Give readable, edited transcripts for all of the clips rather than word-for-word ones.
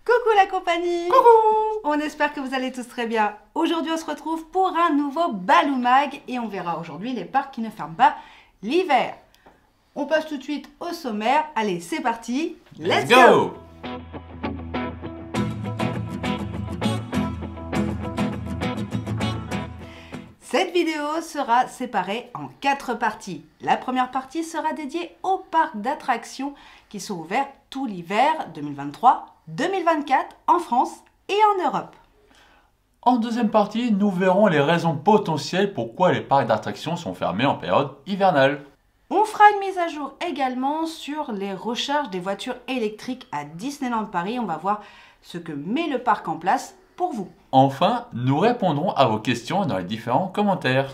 Coucou la compagnie! Coucou! On espère que vous allez tous très bien. Aujourd'hui, on se retrouve pour un nouveau Balou Mag et on verra aujourd'hui les parcs qui ne ferment pas l'hiver. On passe tout de suite au sommaire. Allez, c'est parti! Let's go! Cette vidéo sera séparée en 4 parties. La première partie sera dédiée aux parcs d'attractions qui sont ouverts tout l'hiver 2023-2024 en France et en Europe. En deuxième partie, nous verrons les raisons potentielles pourquoi les parcs d'attractions sont fermés en période hivernale. On fera une mise à jour également sur les recharges des voitures électriques à Disneyland Paris. On va voir ce que met le parc en place pour vous. Enfin, nous répondrons à vos questions dans les différents commentaires.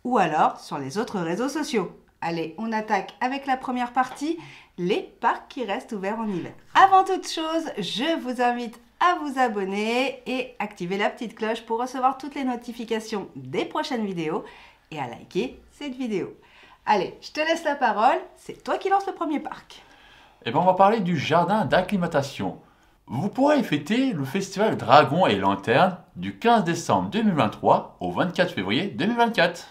Ou alors sur les autres réseaux sociaux. Allez, on attaque avec la première partie, les parcs qui restent ouverts en hiver. Avant toute chose, je vous invite à vous abonner et activer la petite cloche pour recevoir toutes les notifications des prochaines vidéos et à liker cette vidéo. Allez, je te laisse la parole, c'est toi qui lance le premier parc. Et bien, on va parler du jardin d'acclimatation. Vous pourrez y fêter le festival Dragons et Lanternes du 15 décembre 2023 au 24 février 2024.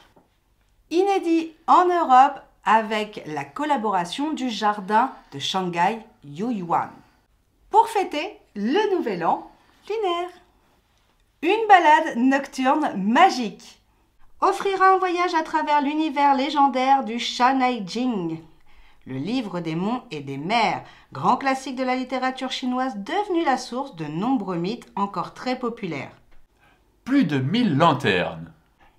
Inédit en Europe avec la collaboration du jardin de Shanghai Yuyuan. Pour fêter le nouvel an lunaire. Une balade nocturne magique offrira un voyage à travers l'univers légendaire du Shanai Jing, le livre des monts et des mers, grand classique de la littérature chinoise devenu la source de nombreux mythes encore très populaires. Plus de 1000 lanternes,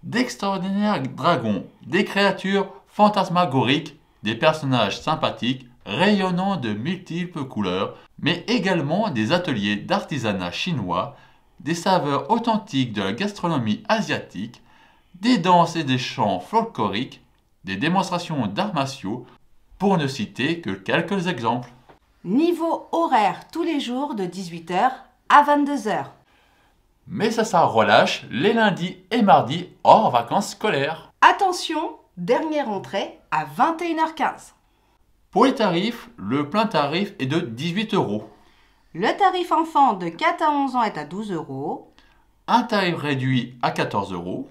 d'extraordinaires dragons, des créatures fantasmagoriques, des personnages sympathiques rayonnant de multiples couleurs, mais également des ateliers d'artisanat chinois, des saveurs authentiques de la gastronomie asiatique, des danses et des chants folkloriques, des démonstrations d'arts martiaux, pour ne citer que quelques exemples. Niveau horaire tous les jours de 18 h à 22 h. Mais ça relâche les lundis et mardis hors vacances scolaires. Attention, dernière entrée à 21 h 15. Pour les tarifs, le plein tarif est de 18 €. Le tarif enfant de 4 à 11 ans est à 12 €. Un tarif réduit à 14 €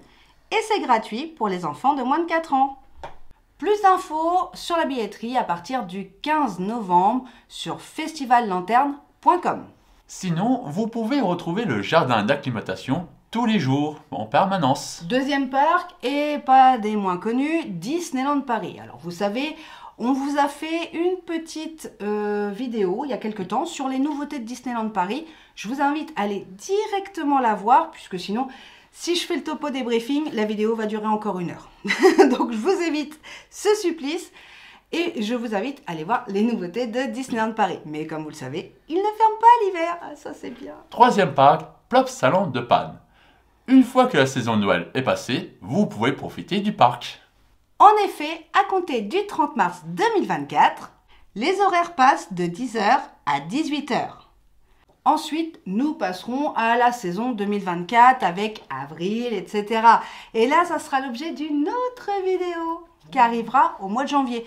Et c'est gratuit pour les enfants de moins de 4 ans. Plus d'infos sur la billetterie à partir du 15 novembre sur festivallanterne.com. Sinon, vous pouvez retrouver le jardin d'acclimatation tous les jours, en permanence. Deuxième parc, et pas des moins connus, Disneyland Paris. Alors vous savez, on vous a fait une petite vidéo il y a quelques temps sur les nouveautés de Disneyland Paris. Je vous invite à aller directement la voir, puisque sinon, si je fais le topo des briefings, la vidéo va durer encore 1 heure. Donc je vous évite ce supplice. Et je vous invite à aller voir les nouveautés de Disneyland Paris. Mais comme vous le savez, ils ne ferment pas l'hiver. Ah, ça c'est bien. Troisième parc, Plop Salon de Panne. Une fois que la saison de Noël est passée, vous pouvez profiter du parc. En effet, à compter du 30 mars 2024, les horaires passent de 10 h à 18 h. Ensuite, nous passerons à la saison 2024 avec avril, etc. Et là, ça sera l'objet d'une autre vidéo qui arrivera au mois de janvier.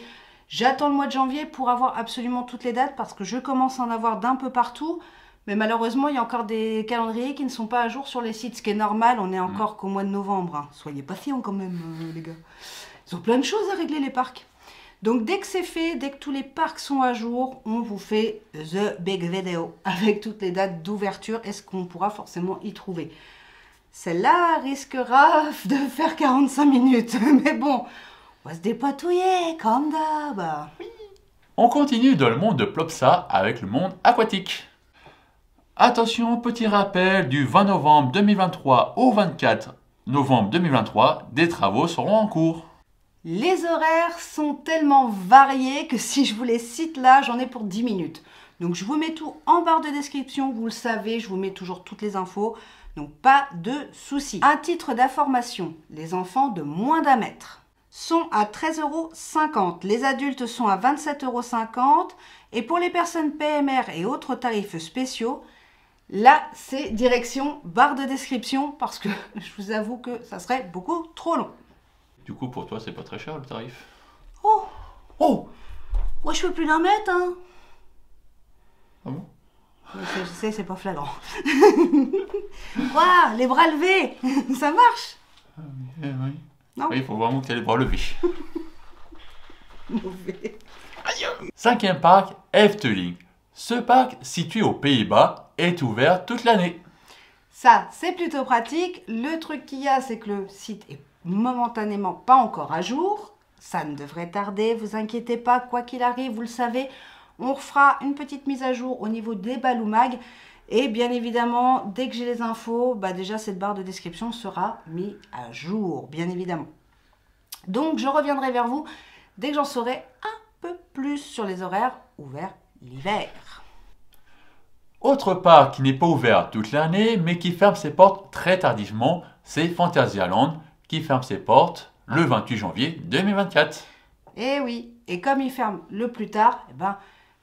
J'attends le mois de janvier pour avoir absolument toutes les dates parce que je commence à en avoir d'un peu partout. Mais malheureusement, il y a encore des calendriers qui ne sont pas à jour sur les sites, ce qui est normal. On est encore qu'au mois de novembre. Hein. Soyez patients quand même, les gars. Ils ont plein de choses à régler, les parcs. Donc, dès que c'est fait, dès que tous les parcs sont à jour, on vous fait the big video avec toutes les dates d'ouverture et ce qu'on pourra forcément y trouver. Celle-là risquera de faire 45 minutes. Mais bon, on va se dépatouiller, comme d'hab. On continue dans le monde de Plopsa avec le monde aquatique. Attention, petit rappel, du 20 novembre 2023 au 24 novembre 2023, des travaux seront en cours. Les horaires sont tellement variés que si je vous les cite là, j'en ai pour 10 minutes. Donc je vous mets tout en barre de description, vous le savez, je vous mets toujours toutes les infos. Donc pas de soucis. Un titre d'information, les enfants de moins d'1 mètre sont à 13,50 €. Les adultes sont à 27,50 €. Et pour les personnes PMR et autres tarifs spéciaux, là c'est direction barre de description parce que je vous avoue que ça serait beaucoup trop long. Du coup, pour toi, c'est pas très cher le tarif? Oh, Oh! moi je fais plus d'1 mètre, hein. Ah bon? Je sais, c'est pas flagrant. Quoi? Les bras levés? Ça marche? Oui. Non? Oui, il faut vraiment que tu aies les bras levés. Mauvais. Cinquième parc, Efteling. Ce parc, situé aux Pays-Bas, est ouvert toute l'année. Ça, c'est plutôt pratique. Le truc qu'il y a, c'est que le site est momentanément pas encore à jour. Ça ne devrait tarder, vous inquiétez pas, quoi qu'il arrive, vous le savez, on refera une petite mise à jour au niveau des Baloumags. Et bien évidemment, dès que j'ai les infos, déjà cette barre de description sera mise à jour, bien évidemment. Donc je reviendrai vers vous dès que j'en saurai un peu plus sur les horaires ouverts l'hiver. Autre parc qui n'est pas ouvert toute l'année, mais qui ferme ses portes très tardivement, c'est Fantasyland, qui ferme ses portes le 28 janvier 2024. Et oui, et comme il ferme le plus tard,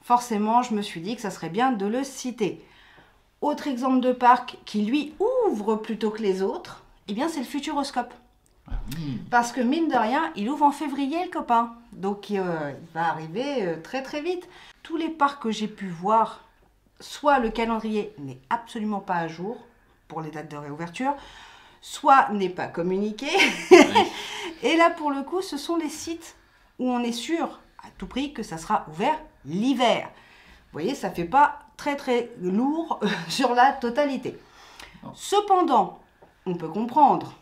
forcément, je me suis dit que ça serait bien de le citer. Autre exemple de parc qui, lui, ouvre plutôt que les autres, c'est le Futuroscope. Parce que, mine de rien, il ouvre en février, le copain. Donc, il va arriver très très vite. Tous les parcs que j'ai pu voir, soit le calendrier n'est absolument pas à jour pour les dates de réouverture, soit n'est pas communiqué. Et là, pour le coup, ce sont les sites où on est sûr à tout prix que ça sera ouvert l'hiver. Vous voyez, ça fait pas très très lourd sur la totalité. Non. Cependant, on peut comprendre.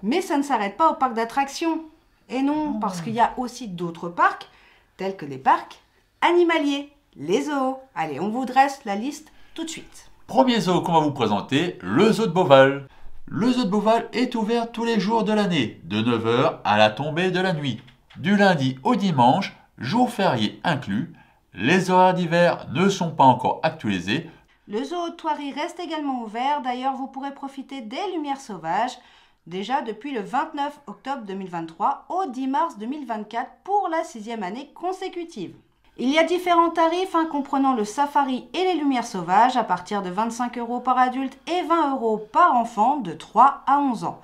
Mais ça ne s'arrête pas au parc d'attractions. Et non, parce qu'il y a aussi d'autres parcs, tels que les parcs animaliers, les zoos. Allez, on vous dresse la liste tout de suite. Premier zoo qu'on va vous présenter, le zoo de Beauval. Le zoo de Beauval est ouvert tous les jours de l'année, de 9 h à la tombée de la nuit. Du lundi au dimanche, jour férié inclus. Les horaires d'hiver ne sont pas encore actualisés. Le zoo de Thoiry reste également ouvert. D'ailleurs, vous pourrez profiter des lumières sauvages, déjà depuis le 29 octobre 2023 au 10 mars 2024 pour la 6e année consécutive. Il y a différents tarifs comprenant le safari et les lumières sauvages à partir de 25 € par adulte et 20 € par enfant de 3 à 11 ans.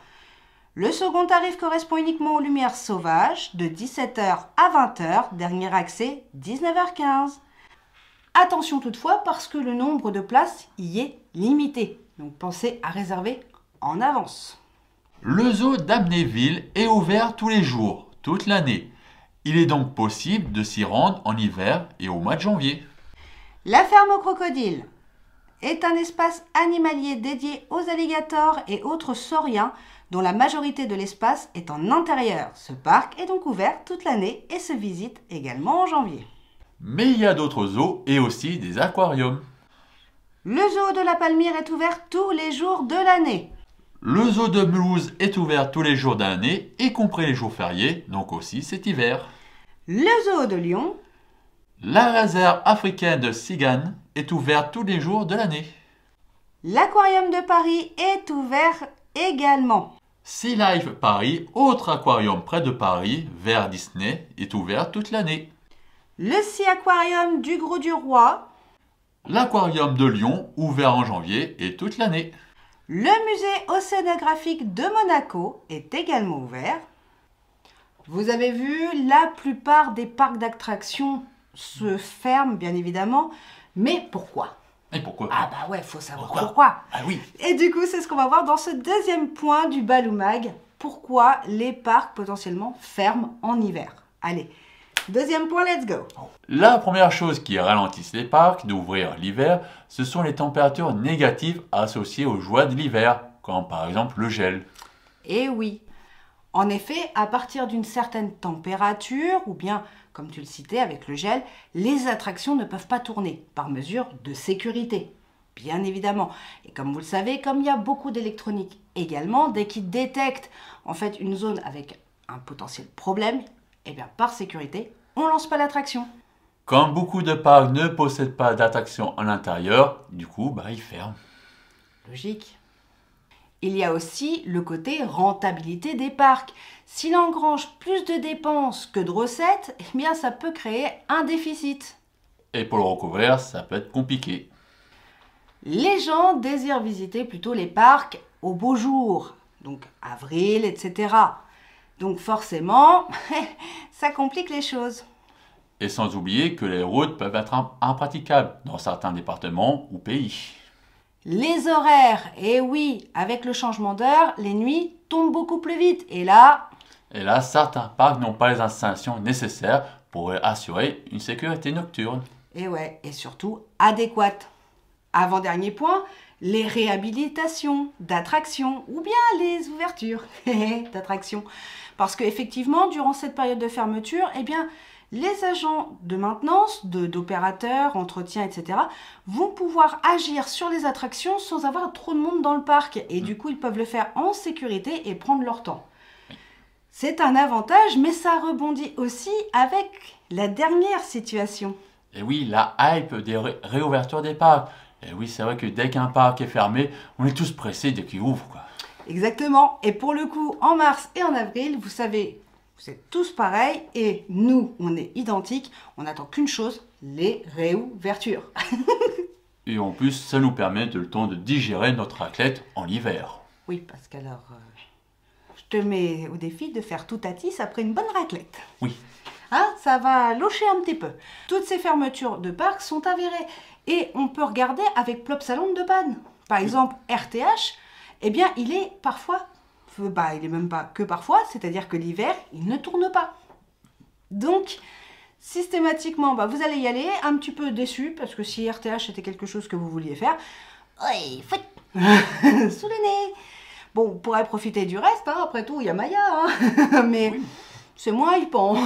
Le second tarif correspond uniquement aux lumières sauvages de 17 h à 20 h, dernier accès 19 h 15. Attention toutefois parce que le nombre de places y est limité, donc pensez à réserver en avance. Le zoo d'Amnéville est ouvert tous les jours, toute l'année. Il est donc possible de s'y rendre en hiver et au mois de janvier. La ferme aux crocodiles est un espace animalier dédié aux alligators et autres sauriens dont la majorité de l'espace est en intérieur. Ce parc est donc ouvert toute l'année et se visite également en janvier. Mais il y a d'autres zoos et aussi des aquariums. Le zoo de la Palmyre est ouvert tous les jours de l'année. Le zoo de Mulhouse est ouvert tous les jours de l'année, y compris les jours fériés, donc aussi cet hiver. Le zoo de Lyon. La réserve africaine de Sigan est ouverte tous les jours de l'année. L'aquarium de Paris est ouvert également. Sea Life Paris, autre aquarium près de Paris, vers Disney, est ouvert toute l'année. Le Sea Aquarium du Grau du Roi. L'aquarium de Lyon, ouvert en janvier et toute l'année. Le musée océanographique de Monaco est également ouvert. Vous avez vu, la plupart des parcs d'attractions se ferment, bien évidemment. Mais pourquoi? Et pourquoi? Faut savoir pourquoi. Ah oui. Et du coup, c'est ce qu'on va voir dans ce deuxième point du Baloumag. Pourquoi les parcs potentiellement ferment en hiver? Allez, deuxième point, let's go. La première chose qui ralentisse les parcs d'ouvrir l'hiver, ce sont les températures négatives associées aux joies de l'hiver, comme par exemple le gel. Et oui. En effet, à partir d'une certaine température, ou bien, comme tu le citais avec le gel, les attractions ne peuvent pas tourner, par mesure de sécurité, bien évidemment. Et comme vous le savez, comme il y a beaucoup d'électronique également, dès qu'ils détectent en fait une zone avec un potentiel problème, par sécurité, on ne lance pas l'attraction. Comme beaucoup de parcs ne possèdent pas d'attraction en intérieur, du coup, ils ferment. Logique. Il y a aussi le côté rentabilité des parcs. S'il engrange plus de dépenses que de recettes, ça peut créer un déficit. Et pour le recouvrir, ça peut être compliqué. Les gens désirent visiter plutôt les parcs au beau jour, donc avril, etc. Donc forcément, ça complique les choses. Et sans oublier que les routes peuvent être impraticables dans certains départements ou pays. Les horaires, et oui, avec le changement d'heure, les nuits tombent beaucoup plus vite. Et là, Certains parcs n'ont pas les installations nécessaires pour assurer une sécurité nocturne. et ouais, et surtout adéquate. Avant-dernier point, les réhabilitations d'attractions ou bien les ouvertures d'attractions. Parce qu'effectivement, durant cette période de fermeture, eh bien, les agents de maintenance, d'opérateurs, entretien, etc. vont pouvoir agir sur les attractions sans avoir trop de monde dans le parc. Et du coup, ils peuvent le faire en sécurité et prendre leur temps. C'est un avantage, mais ça rebondit aussi avec la dernière situation. Et oui, la hype des réouvertures des parcs. Et oui, c'est vrai que dès qu'un parc est fermé, on est tous pressés dès qu'il ouvre, quoi. Exactement. Et pour le coup, en mars et en avril, vous savez, vous êtes tous pareils et nous, on est identiques. On n'attend qu'une chose, les réouvertures. Et en plus, ça nous permet le temps de digérer notre raclette en hiver. Oui, parce qu'alors, je te mets au défi de faire tout à tisse après une bonne raclette. Oui. Hein, ça va locher un petit peu. Toutes ces fermetures de parcs sont avérées. Et on peut regarder avec Plopsaland de panne. Par exemple, RTH, eh bien, il est parfois, il est même pas que parfois, c'est-à-dire que l'hiver, il ne tourne pas. Donc, systématiquement, vous allez y aller un petit peu déçu, parce que si RTH était quelque chose que vous vouliez faire, oui, foot, sous le nez. Bon, vous pourrez profiter du reste, hein, après tout, il y a Maya, hein, mais oui. C'est moins hypant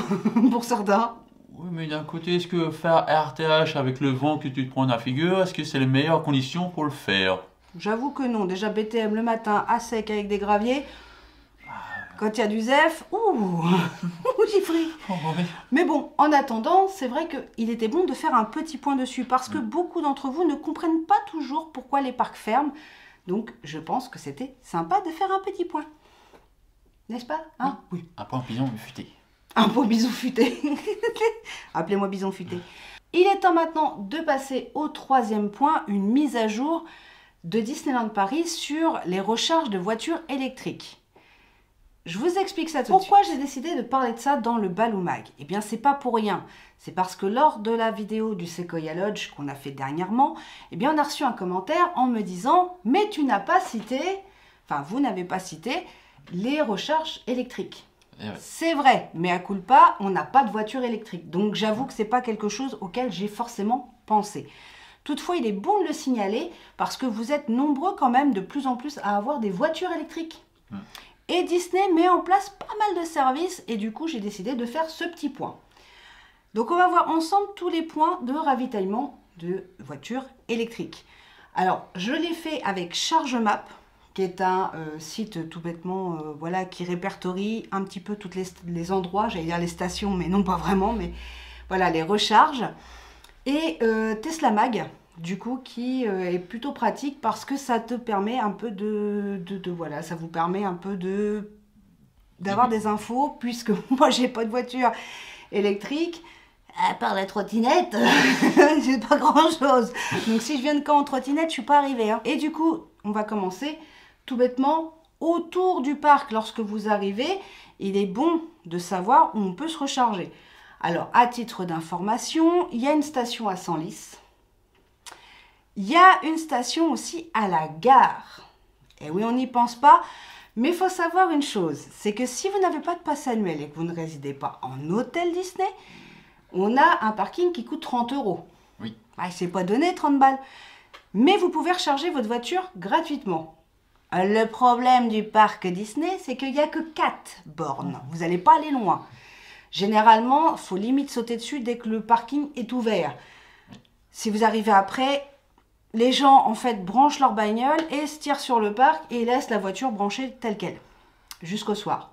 pour certains. Oui, mais d'un côté, est-ce que faire RTH avec le vent que tu te prends dans la figure, est-ce que c'est les meilleures conditions pour le faire? J'avoue que non. Déjà BTM le matin à sec avec des graviers. Quand il y a du zef, j'ai pris. Oh, oui. Mais bon, en attendant, c'est vrai qu'il était bon de faire un petit point dessus parce que beaucoup d'entre vous ne comprennent pas toujours pourquoi les parcs ferment. Donc, je pense que c'était sympa de faire un petit point. N'est-ce pas, hein? Oui, un point bison futé. Un beau bison futé. Appelez-moi bison futé. Il est temps maintenant de passer au troisième point, une mise à jour de Disneyland Paris sur les recharges de voitures électriques. Je vous explique ça tout de suite. Pourquoi j'ai décidé de parler de ça dans le Balou Mag? Eh bien, c'est pas pour rien. C'est parce que lors de la vidéo du Sequoia Lodge qu'on a fait dernièrement, eh bien, on a reçu un commentaire en me disant « Mais tu n'as pas cité, vous n'avez pas cité les recharges électriques. » C'est vrai, mais à culpa, on n'a pas de voiture électrique. Donc j'avoue que c'est pas quelque chose auquel j'ai forcément pensé. Toutefois, il est bon de le signaler parce que vous êtes nombreux quand même de plus en plus à avoir des voitures électriques. Et Disney met en place pas mal de services et du coup, j'ai décidé de faire ce petit point. Donc on va voir ensemble tous les points de ravitaillement de voitures électriques. Alors, je l'ai fait avec ChargeMap, qui est un site tout bêtement qui répertorie un petit peu tous les endroits, j'allais dire les stations, mais non pas vraiment, mais voilà, les recharges. Et Tesla Mag, du coup, qui est plutôt pratique parce que ça te permet un peu ça vous permet un peu d'avoir des infos, puisque moi, j'ai pas de voiture électrique. À part la trottinette, j'ai pas grand-chose. Donc, si je viens de Caen en trottinette, je suis pas arrivée. Hein. Et du coup, on va commencer tout bêtement autour du parc. Lorsque vous arrivez, il est bon de savoir où on peut se recharger. Alors, à titre d'information, il y a une station à Senlis. Il y a une station aussi à la gare. Et oui, on n'y pense pas. Mais il faut savoir une chose, c'est que si vous n'avez pas de passe annuel et que vous ne résidez pas en hôtel Disney, on a un parking qui coûte 30 €. Oui. C'est pas donné 30 balles. Mais vous pouvez recharger votre voiture gratuitement. Le problème du parc Disney, c'est qu'il n'y a que 4 bornes. Vous n'allez pas aller loin. Généralement, il faut limite sauter dessus dès que le parking est ouvert. Si vous arrivez après, les gens en fait branchent leur bagnole et se tirent sur le parc et laissent la voiture branchée telle qu'elle, jusqu'au soir.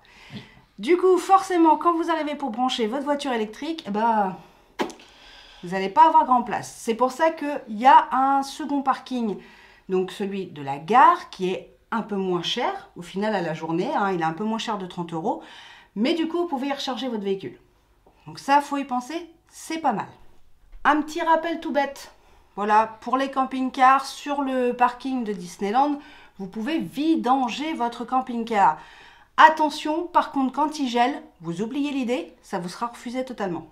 Du coup, forcément, quand vous arrivez pour brancher votre voiture électrique, vous n'allez pas avoir grand place. C'est pour ça qu'il y a un second parking, donc celui de la gare, qui est un peu moins cher, au final à la journée, il est un peu moins cher de 30 €, mais du coup, vous pouvez y recharger votre véhicule. Donc ça, il faut y penser, c'est pas mal. Un petit rappel tout bête, voilà, pour les camping-cars, sur le parking de Disneyland, vous pouvez vidanger votre camping-car. Attention, par contre, quand il gèle, vous oubliez l'idée, ça vous sera refusé totalement.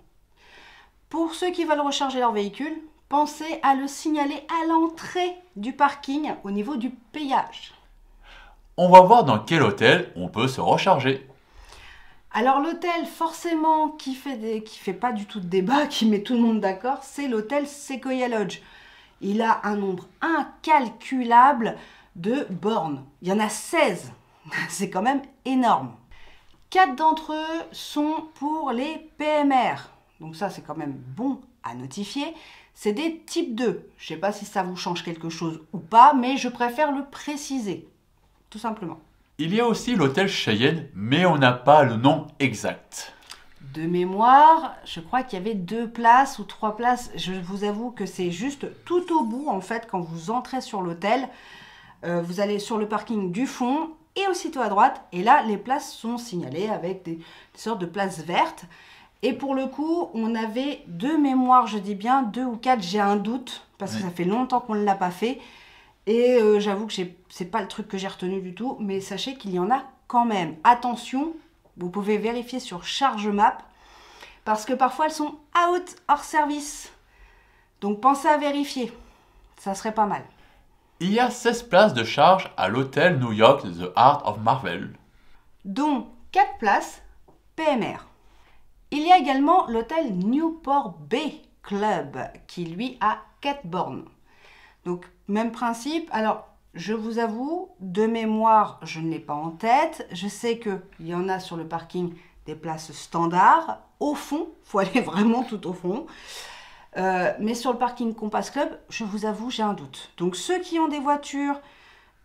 Pour ceux qui veulent recharger leur véhicule, pensez à le signaler à l'entrée du parking au niveau du péage. On va voir dans quel hôtel on peut se recharger. Alors l'hôtel forcément qui fait pas du tout de débat, qui met tout le monde d'accord, c'est l'hôtel Sequoia Lodge. Il a un nombre incalculable de bornes. Il y en a 16. C'est quand même énorme. 4 d'entre eux sont pour les PMR. Donc ça, c'est quand même bon à notifier. C'est des types 2. Je ne sais pas si ça vous change quelque chose ou pas, mais je préfère le préciser. Tout simplement. Il y a aussi l'hôtel Cheyenne, mais on n'a pas le nom exact. De mémoire, je crois qu'il y avait 2 places ou 3 places. Je vous avoue que c'est juste tout au bout, en fait, quand vous entrez sur l'hôtel. Vous allez sur le parking du fond et aussitôt à droite. Et là, les places sont signalées avec des sortes de places vertes. Et pour le coup, on avait 2 mémoires, je dis bien 2 ou 4, j'ai un doute, parce que ça fait longtemps qu'on ne l'a pas fait. Et j'avoue que c'est pas le truc que j'ai retenu du tout, mais sachez qu'il y en a quand même. Attention, vous pouvez vérifier sur Charge Map, parce que parfois elles sont out, hors service. Donc pensez à vérifier, ça serait pas mal. Il y a 16 places de charge à l'hôtel New York The Art of Marvel, dont 4 places PMR. Il y a également l'hôtel Newport Bay Club, qui lui a 4 bornes. Donc, même principe. Alors, je vous avoue, de mémoire, je ne l'ai pas en tête. Je sais qu'il y en a sur le parking des places standards. Au fond, il faut aller vraiment tout au fond. Mais sur le parking Compass Club, je vous avoue, j'ai un doute. Donc, ceux qui ont des voitures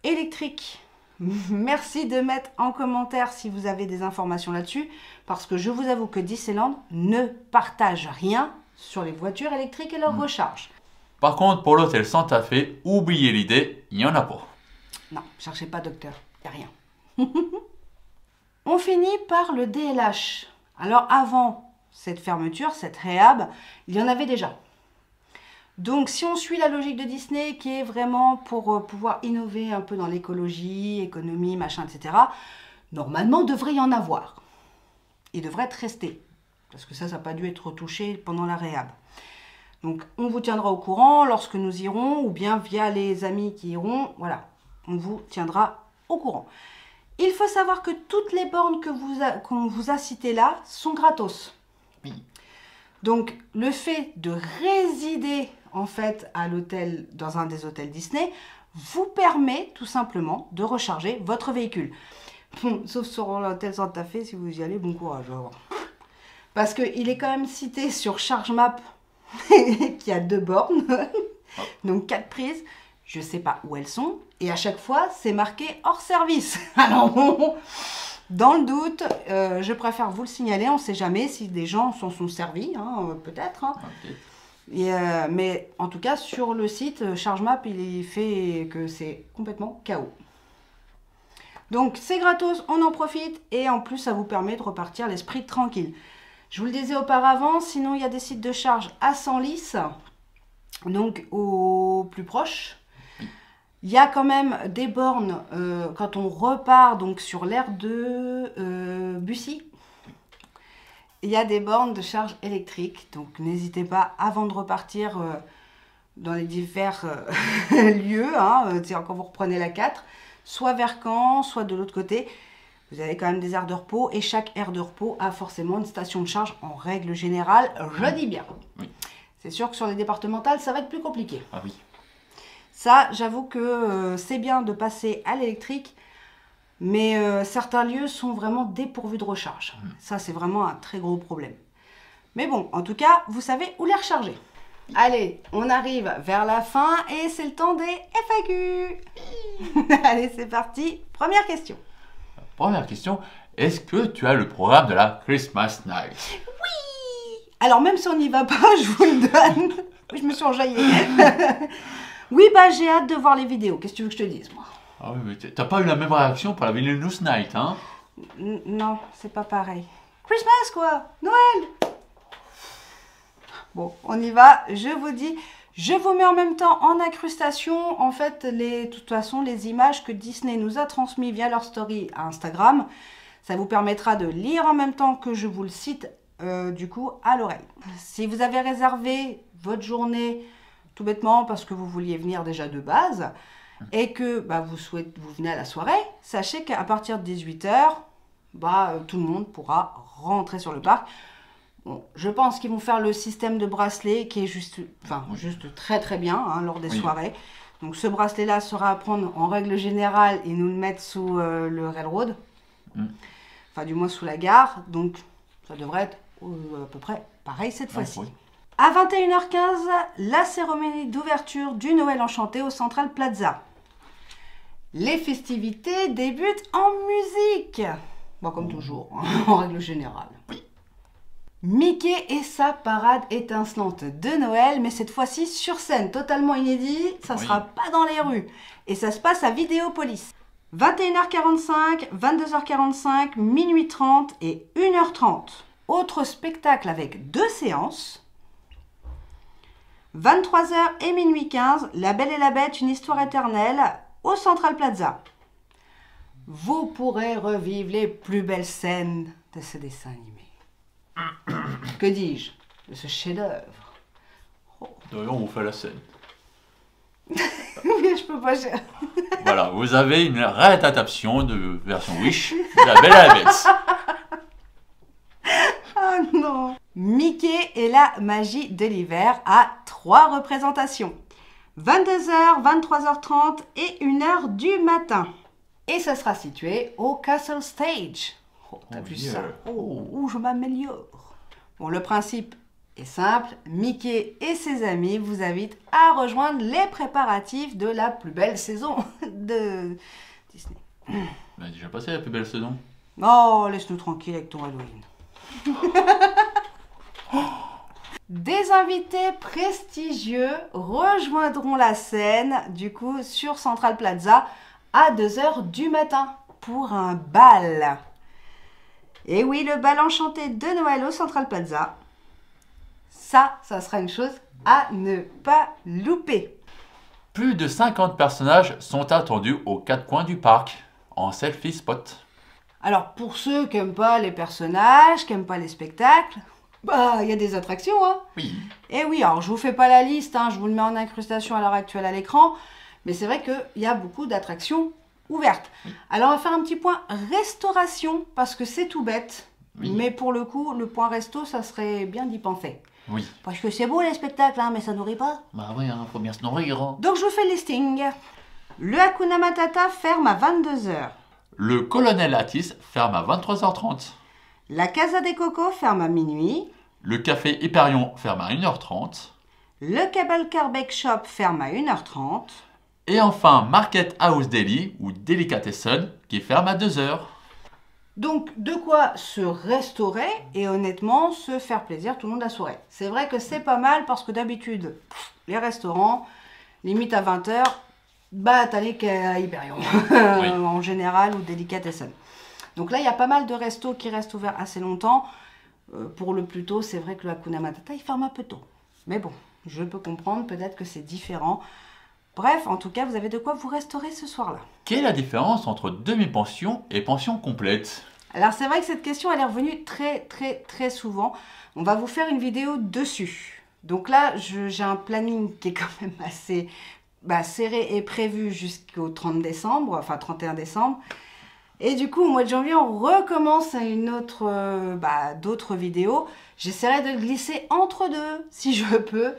électriques, merci de mettre en commentaire si vous avez des informations là-dessus. Parce que je vous avoue que Disneyland ne partage rien sur les voitures électriques et leur recharge. Par contre, pour l'hôtel Santa Fe, oubliez l'idée, il n'y en a pas. Non, cherchez pas docteur, il n'y a rien. On finit par le DLH. Alors avant cette fermeture, cette réhab, il y en avait déjà. Donc si on suit la logique de Disney, qui est vraiment pour pouvoir innover un peu dans l'écologie, économie, machin, etc., normalement, il devrait y en avoir. Il devrait être resté. Parce que ça n'a pas dû être retouché pendant la réhab. Donc, on vous tiendra au courant lorsque nous irons, ou bien via les amis qui iront. Voilà, on vous tiendra au courant. Il faut savoir que toutes les bornes qu'on vous a citées là sont gratos. Oui. Donc, le fait de résider en fait à l'hôtel, dans un des hôtels Disney, vous permet tout simplement de recharger votre véhicule. Bon, sauf sur l'hôtel Santa Fe, si vous y allez, bon courage. Parce qu'il est quand même cité sur Charge Map qu'il y a 2 bornes, donc 4 prises. Je ne sais pas où elles sont. Et à chaque fois, c'est marqué hors service. Alors bon, dans le doute, je préfère vous le signaler. On ne sait jamais si des gens s'en sont servis, hein, peut-être. Hein. Okay. Mais en tout cas, sur le site, Charge Map, il est fait que c'est complètement KO. Donc c'est gratos, on en profite. Et en plus, ça vous permet de repartir l'esprit tranquille. Je vous le disais auparavant, sinon il y a des sites de charge à Senlis, donc au plus proche. Il y a quand même des bornes quand on repart donc sur l'aire de Bussy. Il y a des bornes de charge électrique, donc n'hésitez pas avant de repartir dans les divers lieux, quand vous reprenez la 4, soit vers Caen, soit de l'autre côté. Vous avez quand même des aires de repos et chaque aire de repos a forcément une station de charge en règle générale, je dis bien. Oui. C'est sûr que sur les départementales, ça va être plus compliqué. Ah oui. Ça, j'avoue que c'est bien de passer à l'électrique, mais certains lieux sont vraiment dépourvus de recharge. Ça, c'est vraiment un très gros problème. Mais bon, en tout cas, vous savez où les recharger. Allez, on arrive vers la fin et c'est le temps des FAQ. Allez, c'est parti. Première question. Première question, est-ce que tu as le programme de la Christmas Night? Oui. Alors même si on n'y va pas, je vous le donne. Je me suis enjaillée. Oui, bah j'ai hâte de voir les vidéos. Qu'est-ce que tu veux que je te dise, moi? Ah oui, mais t'as pas eu la même réaction pour la Villainous Night, hein? Non, c'est pas pareil. Christmas, quoi. Noël. Bon, on y va. Je vous dis... Je vous mets en même temps en incrustation, en fait, de toute façon, les images que Disney nous a transmises via leur story à Instagram. Ça vous permettra de lire en même temps que je vous le cite du coup à l'oreille. Si vous avez réservé votre journée tout bêtement parce que vous vouliez venir déjà de base et que vous venez à la soirée, sachez qu'à partir de 18 h, tout le monde pourra rentrer sur le parc. Bon, je pense qu'ils vont faire le système de bracelet qui est juste très très bien lors des soirées. Donc ce bracelet-là sera à prendre en règle générale et nous le mettre sous le railroad. Enfin du moins sous la gare. Donc ça devrait être à peu près pareil cette fois-ci. Oui. À 21 h 15, la cérémonie d'ouverture du Noël Enchanté au Central Plaza. Les festivités débutent en musique. Bon, comme toujours, en règle générale. Oui. Mickey et sa parade étincelante de Noël, mais cette fois-ci sur scène, totalement inédit, ça sera pas dans les rues. Et ça se passe à Vidéopolis. 21 h 45, 22 h 45, minuit 30 et 1 h 30. Autre spectacle avec 2 séances. 23 h et minuit 15, La Belle et la Bête, une histoire éternelle au Central Plaza. Vous pourrez revivre les plus belles scènes de ce dessin animé. Que dis-je? De ce chef-d'œuvre. D'ailleurs, on vous fait la scène. Mais je peux pas. Voilà, vous avez une réadaptation de version Wish de La Belle et la Bête. Ah non. Mickey et la magie de l'hiver à 3 représentations. 22 h, 23 h 30 et 1 h du matin. Et ça sera situé au Castle Stage. Oh, t'as vu ça? Oh, je m'améliore. Bon, le principe est simple. Mickey et ses amis vous invitent à rejoindre les préparatifs de la plus belle saison de Disney. On a déjà passé la plus belle saison. Oh, laisse-nous tranquille avec ton Halloween. Des invités prestigieux rejoindront la scène, du coup, sur Central Plaza à 2 h du matin pour un bal. Et oui, le bal enchanté de Noël au Central Plaza. Ça sera une chose à ne pas louper. Plus de 50 personnages sont attendus aux 4 coins du parc, en selfie spot. Alors, pour ceux qui n'aiment pas les personnages, qui n'aiment pas les spectacles, il y a des attractions, Oui. Et oui, alors je vous fais pas la liste, je vous le mets en incrustation à l'heure actuelle à l'écran, mais c'est vrai qu'il y a beaucoup d'attractions ouvertes. Oui. Alors on va faire un petit point restauration, parce que c'est tout bête, mais pour le coup, le point resto, ça serait bien d'y penser. Oui. Parce que c'est beau les spectacles, mais ça nourrit pas. Bah oui, faut bien se nourrir. Donc je vous fais le listing. Le Hakuna Matata ferme à 22 h. Le Colonel Atis ferme à 23 h 30. La Casa des Cocos ferme à minuit. Le Café Hyperion ferme à 1 h 30. Le Cable Car Bake Shop ferme à 1 h 30. Et enfin, Market House Deli ou Delicatessen qui ferme à 2 h. Donc, de quoi se restaurer et honnêtement se faire plaisir tout le long de la soirée. C'est vrai que c'est pas mal parce que d'habitude, les restaurants, limite à 20 h, t'allais qu'à Hyperion en général ou Delicatessen. Donc là, il y a pas mal de restos qui restent ouverts assez longtemps. Pour le plus tôt, c'est vrai que le Hakuna Matata, il ferme un peu tôt. Mais bon, je peux comprendre, peut-être que c'est différent. Bref, en tout cas, vous avez de quoi vous restaurer ce soir-là. Quelle est la différence entre demi-pension et pension complète? Alors, c'est vrai que cette question, elle est revenue très souvent. On va vous faire une vidéo dessus. Donc là, j'ai un planning qui est quand même assez serré et prévu jusqu'au 30 décembre, enfin 31 décembre. Et du coup, au mois de janvier, on recommence à une autre, d'autres vidéos. J'essaierai de le glisser entre deux, si je peux.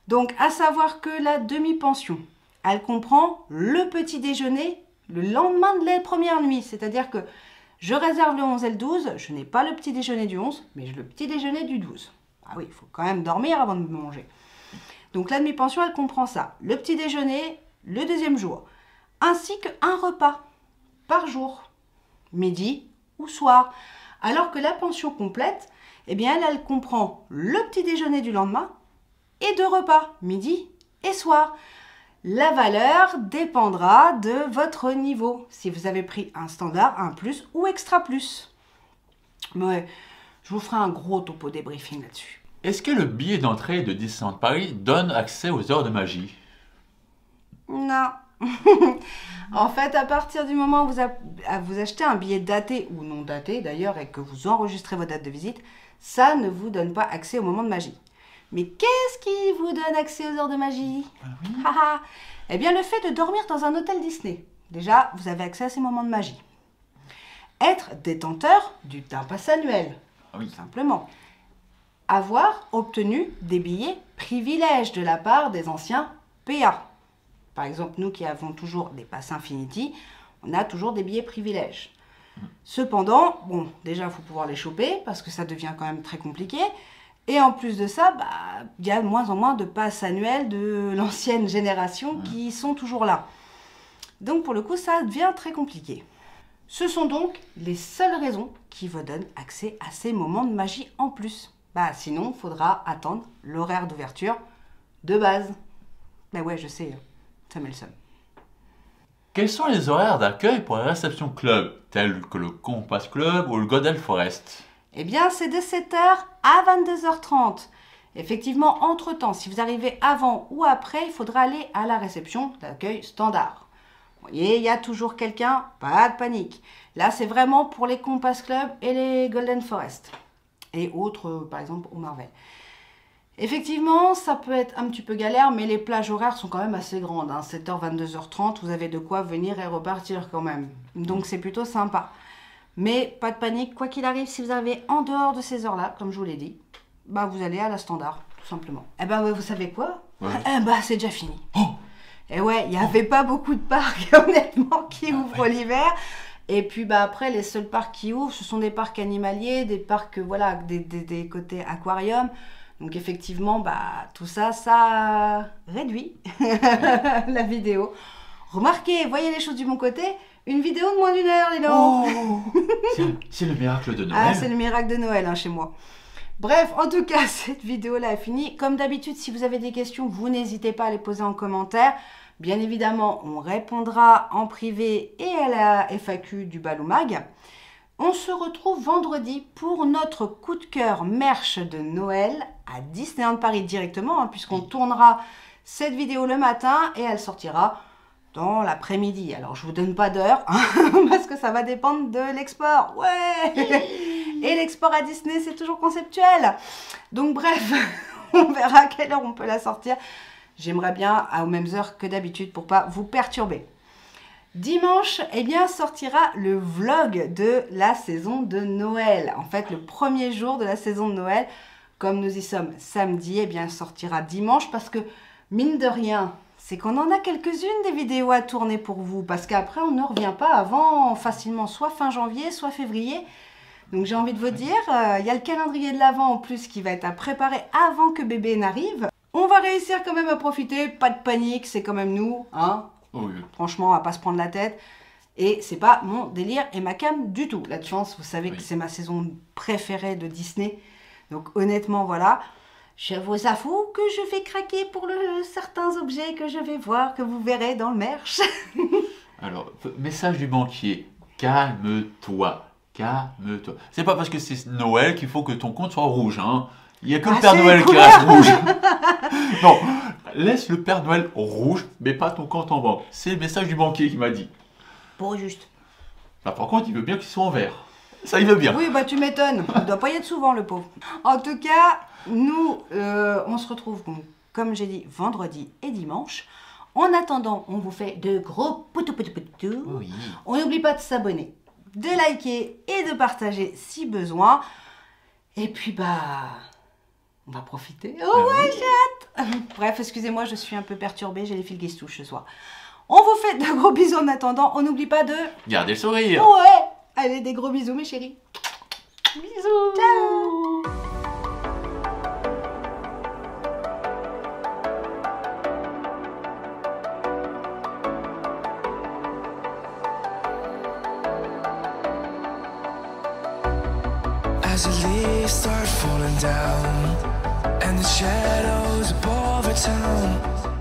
Donc, à savoir que la demi-pension, elle comprend le petit déjeuner le lendemain de la première nuit. C'est-à-dire que je réserve le 11 et le 12. Je n'ai pas le petit déjeuner du 11, mais j'ai le petit déjeuner du 12. Ah oui, il faut quand même dormir avant de manger. Donc, la demi-pension, elle comprend ça. Le petit déjeuner, le deuxième jour. Ainsi qu'un repas par jour. Midi ou soir. Alors que la pension complète, eh bien, elle comprend le petit déjeuner du lendemain et 2 repas, midi et soir. La valeur dépendra de votre niveau. Si vous avez pris un standard, un plus ou extra plus. Mais je vous ferai un gros topo débriefing là-dessus. Est-ce que le billet d'entrée de Disneyland Paris donne accès aux heures de magie? Non. En fait, à partir du moment où vous achetez un billet daté ou non daté d'ailleurs et que vous enregistrez votre date de visite, ça ne vous donne pas accès aux moments de magie. Mais qu'est-ce qui vous donne accès aux heures de magie? Eh bien, le fait de dormir dans un hôtel Disney. Déjà, vous avez accès à ces moments de magie. Être détenteur d'un pass annuel, simplement. Avoir obtenu des billets privilèges de la part des anciens PA. Par exemple, nous qui avons toujours des passes Infinity, on a toujours des billets privilèges. Cependant, bon, déjà, il faut pouvoir les choper parce que ça devient quand même très compliqué. Et en plus de ça, il y a de moins en moins de passes annuelles de l'ancienne génération qui sont toujours là. Donc, pour le coup, ça devient très compliqué. Ce sont donc les seules raisons qui vous donnent accès à ces moments de magie en plus. Sinon, il faudra attendre l'horaire d'ouverture de base. Ouais, je sais, ça met le seum. Quels sont les horaires d'accueil pour les réceptions club, tels que le Compass Club ou le Golden Forest? Eh bien, c'est de 7h à 22h30. Effectivement, entre-temps, si vous arrivez avant ou après, il faudra aller à la réception d'accueil standard. Vous voyez, il y a toujours quelqu'un, pas de panique. Là, c'est vraiment pour les Compass Club et les Golden Forest. Et autres, par exemple, au Marvel. Effectivement, ça peut être un petit peu galère, mais les plages horaires sont quand même assez grandes. 7h, 22h30, vous avez de quoi venir et repartir quand même. Donc, c'est plutôt sympa. Mais pas de panique, quoi qu'il arrive, si vous arrivez en dehors de ces heures-là, comme je vous l'ai dit, vous allez à la standard, tout simplement. Vous savez quoi? C'est déjà fini. Et ouais, il n'y avait pas beaucoup de parcs, honnêtement, qui ouvrent l'hiver. Et puis après, les seuls parcs qui ouvrent, ce sont des parcs animaliers, des parcs, des côtés aquarium. Donc effectivement, tout ça, ça réduit la vidéo. Remarquez, voyez les choses du bon côté. Une vidéo de moins d'1 heure, les gens. C'est le miracle de Noël. C'est le miracle de Noël chez moi. Bref, en tout cas, cette vidéo-là est finie. Comme d'habitude, si vous avez des questions, vous n'hésitez pas à les poser en commentaire. Bien évidemment, on répondra en privé et à la FAQ du Balou Mag. On se retrouve vendredi pour notre coup de cœur merch de Noël à Disneyland Paris directement, puisqu'on tournera cette vidéo le matin et elle sortira dans l'après-midi. Alors, je vous donne pas d'heure, parce que ça va dépendre de l'export. Ouais. Et l'export à Disney, c'est toujours conceptuel. Donc, bref, on verra à quelle heure on peut la sortir. J'aimerais bien aux mêmes heures que d'habitude pour pas vous perturber. Dimanche, sortira le vlog de la saison de Noël. En fait, le premier jour de la saison de Noël, comme nous y sommes samedi, sortira dimanche parce que, mine de rien, c'est qu'on en a quelques-unes des vidéos à tourner pour vous. Parce qu'après, on ne revient pas avant facilement soit fin janvier, soit février. Donc, j'ai envie de vous dire, il y a le calendrier de l'Avent en plus qui va être à préparer avant que bébé n'arrive. On va réussir quand même à profiter, pas de panique, c'est quand même nous, Oui. Franchement, on va pas se prendre la tête. Et c'est pas mon délire et ma cam du tout. La chance, vous savez que c'est ma saison préférée de Disney. Donc honnêtement, voilà. Je vous avoue que je vais craquer pour certains objets que je vais voir, que vous verrez dans le merch. Alors, message du banquier. Calme-toi. Calme-toi. C'est pas parce que c'est Noël qu'il faut que ton compte soit rouge, Il n'y a que le Père Noël qui reste rouge. Non, laisse le Père Noël rouge, mais pas ton compte en banque. C'est le message du banquier qui m'a dit. Bon, juste. Par contre, il veut bien qu'il soit en vert. Ça, il veut bien. Oui, tu m'étonnes. Il ne doit pas y être souvent, le pauvre. En tout cas, nous, on se retrouve, comme j'ai dit, vendredi et dimanche. En attendant, on vous fait de gros poutou. Oui. On n'oublie pas de s'abonner, de liker et de partager si besoin. Et puis, on va profiter. Oh ouais, j'ai hâte. Bref, excusez-moi, je suis un peu perturbée. J'ai les fils qui se touchent ce soir. On vous fait de gros bisous en attendant. On n'oublie pas de... Gardez le sourire. Ouais. Allez, des gros bisous, mes chéris. Bisous. Ciao. As the leaves start falling down and the shadows above the town